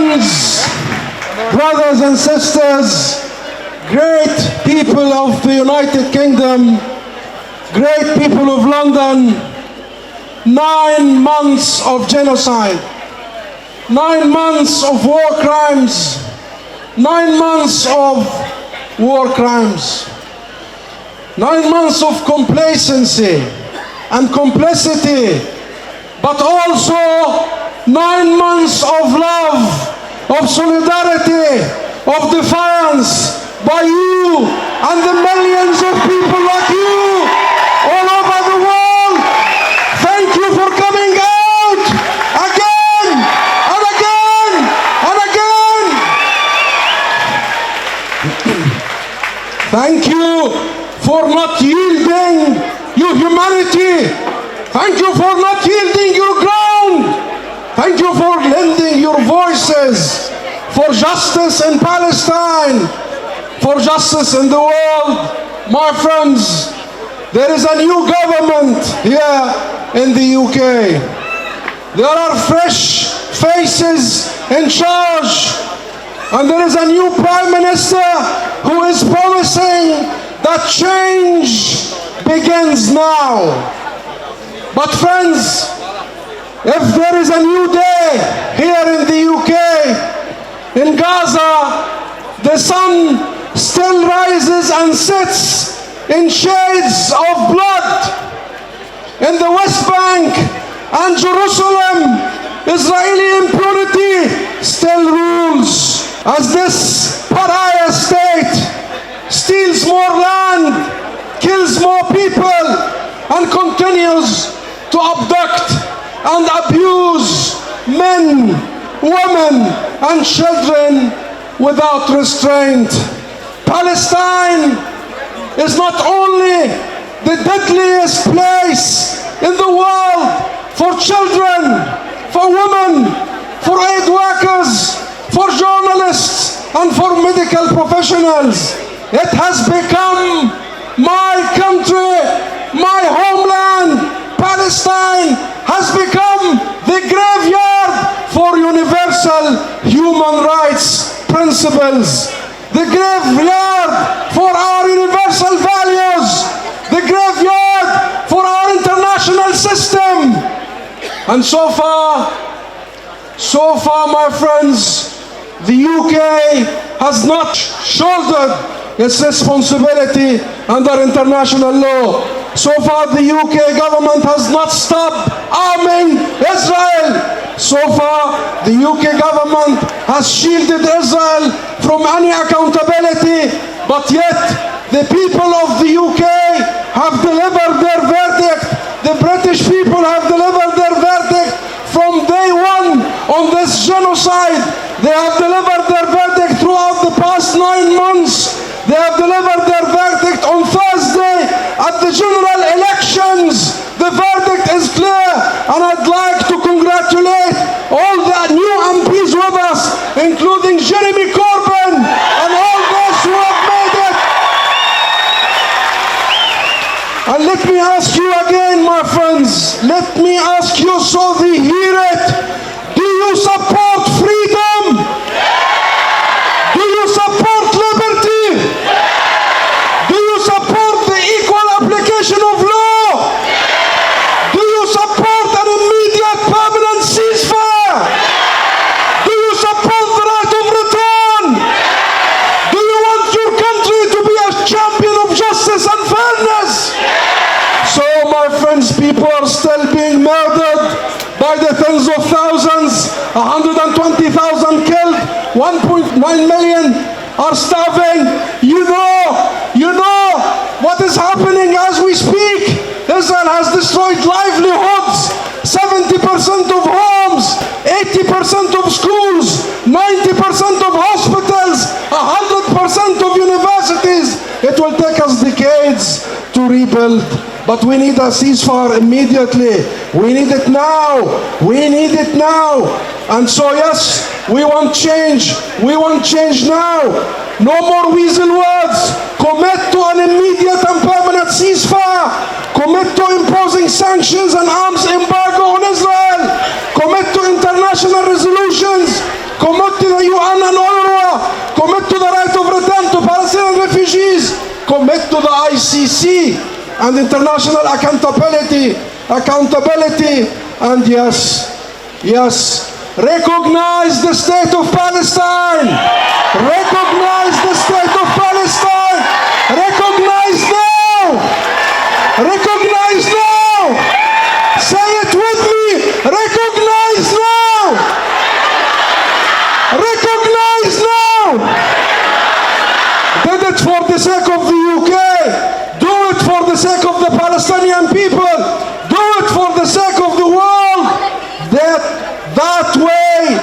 friends, brothers and sisters, great people of the United Kingdom, great people of London, 9 months of genocide, 9 months of war crimes, 9 months of war crimes, 9 months of complacency and complicity, but also 9 months of love, of solidarity, of defiance by you and the millions of people like you all over the world. Thank you for coming out again and again and again. Thank you for not yielding your humanity. Thank you for not yielding your ground. Thank you for lending your voices for justice in Palestine, for justice in the world. My friends, there is a new government here in the UK. There are fresh faces in charge, and there is a new Prime Minister who is promising that change begins now. But friends, if there is a new day here in the UK, in Gaza, the sun still rises and sets in shades of blood. In the West Bank and Jerusalem, Israeli impunity still rules as this pariah state steals more land, kills more people, and continues to abduct and abuse men, women, and children without restraint. Palestine is not only the deadliest place in the world for children, for women, for aid workers, for journalists, and for medical professionals. It has become my country, my homeland. Palestine has become the graveyard for universal human rights principles, the graveyard for our universal values, the graveyard for our international system. And so far, my friends, the UK has not shouldered its responsibility under international law. So far, the UK government has not stopped arming Israel. So far, the UK government has shielded Israel from any accountability, but yet the people of the UK have delivered their verdict. The British people have delivered their verdict from day one on this genocide. They have delivered their verdict throughout the past 9 months. They have delivered their verdict on Thursday at the general elections. The verdict is clear, and I'd like to congratulate all the new MPs with us, including Jeremy Corbyn and all those who have made it. And let me ask you again, my friends, let me ask you so they hear it. Do you support freedom? Do you support liberty? Do you support the equal application of law? Do you support an immediate permanent ceasefire? Do you support the right of return? Do you want your country to be a champion of justice and fairness? So, my friends, people are still being murdered by the tens of thousands, 120,000 killed, 1.9 million are starving. You know what is happening as we speak. Israel has destroyed livelihoods, 70% of homes, 80% of schools, 90% of hospitals, 100% of universities. It will take us decades to rebuild. But we need a ceasefire immediately. We need it now. We need it now. And so yes, we want change. We want change now. No more weasel words. Commit to an immediate and permanent ceasefire. Commit to imposing sanctions and arms embargo on Israel. Commit to international resolutions. Commit to the UN and UNRWA. Commit to the right of return to Palestinian refugees. Commit to the ICC and international accountability. And yes, recognize the state of Palestine. Recognize the state of Palestine. Recognize now. Recognize now. Say it with me. Recognize now. Recognize now. Did it for the sake of the UK. Do it for the sake of the Palestinian people. Do it for the sake of the world. That way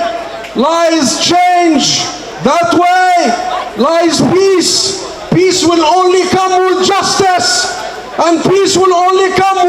lies change. That way lies peace. Peace will only come with justice. And peace will only come